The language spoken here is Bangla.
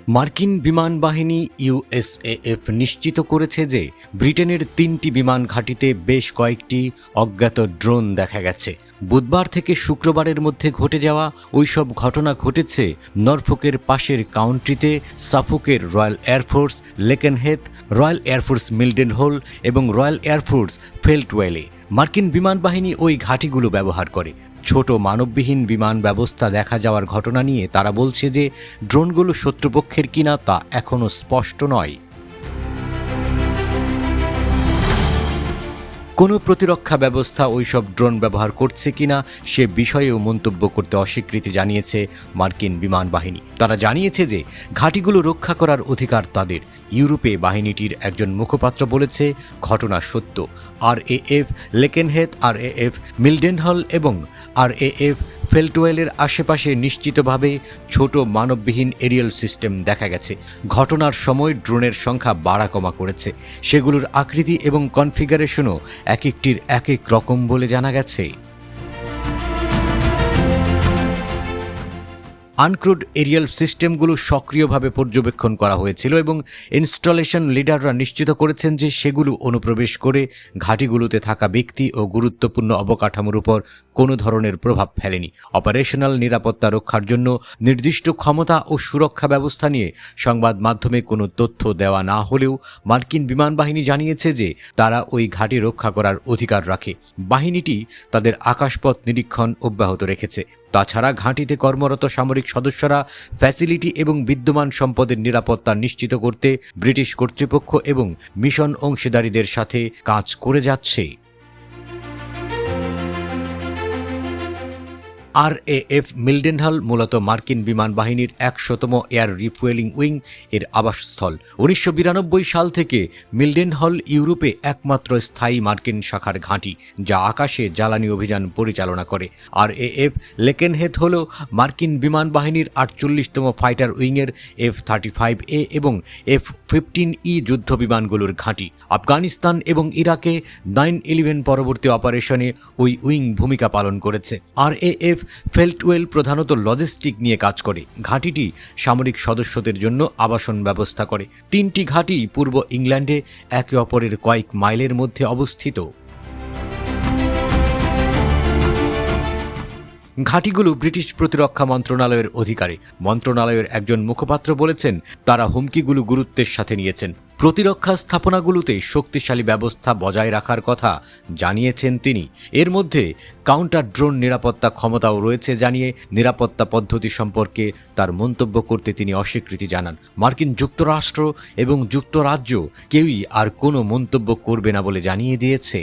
মার্কিন বিমান বাহিনী ইউএসএএফ নিশ্চিত করেছে যে ব্রিটেনের 3টি বিমান ঘাঁটিতে বেশ কয়েকটি অজ্ঞাত ড্রোন দেখা গেছে। বুধবার থেকে শুক্রবারের মধ্যে ঘটে যাওয়া ওইসব ঘটনা ঘটেছে নরফোকের পাশের কাউন্ট্রিতে, সাফোকের রয়্যাল এয়ারফোর্স লেকেনহেথ, রয়্যাল এয়ারফোর্স মিলডেনহোল এবং রয়্যাল এয়ারফোর্স ফেল্টওয়েলে। মার্কিন বিমান বাহিনী ওই ঘাঁটিগুলো ব্যবহার করে। ছোট মানববিহীন বিমান ব্যবস্থা দেখা যাওয়ার ঘটনা নিয়ে তারা বলছে যে ড্রোনগুলো শত্রুপক্ষের কিনা তা এখনও স্পষ্ট নয়। কোনো প্রতিরক্ষা ব্যবস্থা ওইসব ড্রোন ব্যবহার করছে কিনা সে বিষয়েও মন্তব্য করতে অস্বীকৃতি জানিয়েছে মার্কিন বিমান বাহিনী। তারা জানিয়েছে যে ঘাঁটিগুলো রক্ষা করার অধিকার তাদের। ইউরোপে বাহিনীটির একজন মুখপাত্র বলেছে, ঘটনা সত্য। RAF লেকেনহেথ, RAF মিলডেনহল এবং RAF ফেল্টওয়েলের আশেপাশে নিশ্চিতভাবে ছোট মানববিহীন এরিয়াল সিস্টেম দেখা গেছে। ঘটনার সময় ড্রোনের সংখ্যা বাড়া কমা করেছে। সেগুলোর আকৃতি এবং কনফিগারেশনও এক একটির এক এক রকম বলে জানা গেছে। আনক্রুড এরিয়াল সিস্টেমগুলো সক্রিয়ভাবে পর্যবেক্ষণ করা হয়েছিল এবং ইনস্টলেশন লিডাররা নিশ্চিত করেছেন যে সেগুলো অনুপ্রবেশ করে ঘাঁটিগুলোতে থাকা ব্যক্তি ও গুরুত্বপূর্ণ অবকাঠামোর উপর কোনো ধরনের প্রভাব ফেলেনি। অপারেশনাল নিরাপত্তা রক্ষার জন্য নির্দিষ্ট ক্ষমতা ও সুরক্ষা ব্যবস্থা নিয়ে সংবাদ মাধ্যমে কোনো তথ্য দেওয়া না হলেও মার্কিন বিমান বাহিনী জানিয়েছে যে তারা ওই ঘাঁটি রক্ষা করার অধিকার রাখে। বাহিনীটি তাদের আকাশপথ নিরীক্ষণ অব্যাহত রেখেছে। তাছাড়া ঘাঁটিতে কর্মরত সামরিক সদস্যরা ফ্যাসিলিটি এবং বিদ্যমান সম্পদের নিরাপত্তা নিশ্চিত করতে ব্রিটিশ কর্তৃপক্ষ এবং মিশন অংশীদারীদের সাথে কাজ করে যাচ্ছে। RAF মিলডেনহল মূলত মার্কিন বিমান বাহিনীর 100তম এয়ার রিফুয়েলিং উইং এর আবাসস্থল। 1992 সাল থেকে মিলডেনহল ইউরোপে একমাত্র স্থায়ী মার্কিন শাখার ঘাঁটি যা আকাশে জ্বালানি অভিযান পরিচালনা করে। RAF লেকেনহেথ হল মার্কিন বিমান বাহিনীর 48তম ফাইটার উইংয়ের F-35A এবং F-15E যুদ্ধ বিমানগুলোর ঘাঁটি। আফগানিস্তান এবং ইরাকে 9/11 পরবর্তী অপারেশনে ওই উইং ভূমিকা পালন করেছে। RAF ফেল্টওয়েল প্রধানত লজিস্টিক নিয়ে কাজ করে। ঘাঁটিটি সামরিক সদস্যদের জন্য আবাসন ব্যবস্থা করে। 3টি ঘাঁটি পূর্ব ইংল্যান্ডে একে অপরের কয়েক মাইলের মধ্যে অবস্থিত। ঘাঁটিগুলো ব্রিটিশ প্রতিরক্ষা মন্ত্রণালয়ের অধিকারে। মন্ত্রণালয়ের একজন মুখপাত্র বলেছেন, তারা হুমকিগুলো গুরুত্বের সাথে নিয়েছেন। প্রতিরক্ষা স্থাপনাগুলোতে শক্তিশালী ব্যবস্থা বজায় রাখার কথা জানিয়েছেন তিনি। এর মধ্যে কাউন্টার ড্রোন নিরাপত্তা ক্ষমতাও রয়েছে জানিয়ে নিরাপত্তা পদ্ধতি সম্পর্কে তার মন্তব্য করতে তিনি অস্বীকৃতি জানান। মার্কিন যুক্তরাষ্ট্র এবং যুক্তরাজ্য কেউই আর কোনো মন্তব্য করবে না বলে জানিয়ে দিয়েছে।